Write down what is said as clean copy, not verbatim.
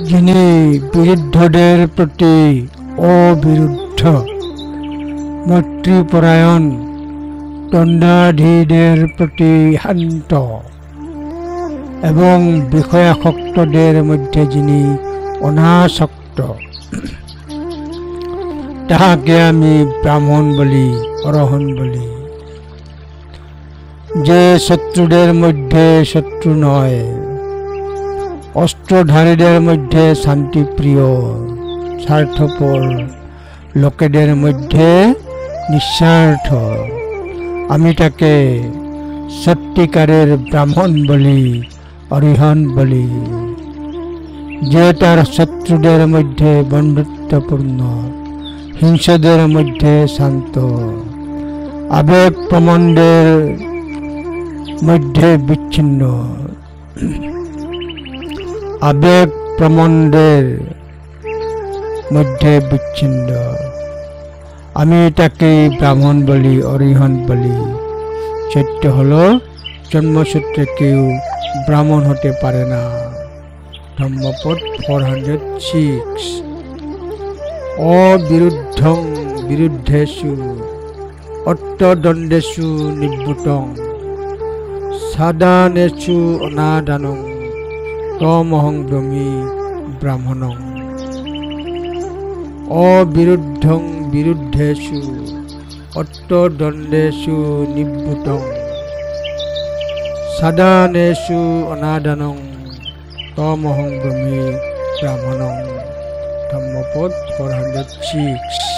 যিনি বিরুদ্ধদের প্রতি অবিরুদ্ধ, মৈত্রীপরায়ণ, দণ্ডাধীদের প্রতি শান্ত এবং বিষয়াসক্তদের মধ্যে যিনি অনাসক্ত, তাহাকে আমি ব্রাহ্মণ বলি, অরহন বলি। যে শত্রুদের মধ্যে শত্রু নয়, অস্ত্রধারীদের মধ্যে শান্তিপ্রিয়, স্বার্থপর লোকেদের মধ্যে নিঃস্বার্থ, আমি তাকে সত্যিকারের ব্রাহ্মণ বলি, অরিহন বলি। যে তার শত্রুদের মধ্যে বন্ধুত্বপূর্ণ, হিংসদের মধ্যে শান্ত, আবেগ প্রমণ্ডের মধ্যে বিচ্ছিন্ন, আবেগ প্রমণ্ডের মধ্যে বিচ্ছিন্ন, আমি তাকে ব্রাহ্মণ বলি, অরিহন বলি। সত্য হলো জন্মসূত্রে কেউ ব্রাহ্মণ হতে পারে না। ধম্মপদ 406। অবিরুদ্ধং বিরুদ্ধেষু অর্থদণ্ডেষু নিবৃত্তং সাদানেষু অনাদানং তমহং ব্রহ্মি ব্রাহ্মণং। অবিরুদ্ধং বিরুদ্ধেষু অর্থদণ্ডেষু নিবৃত্তং সাদানেষু অনাদানং তমহং ব্রহ্মি ব্রাহ্মণং। ধম্মপদ 406।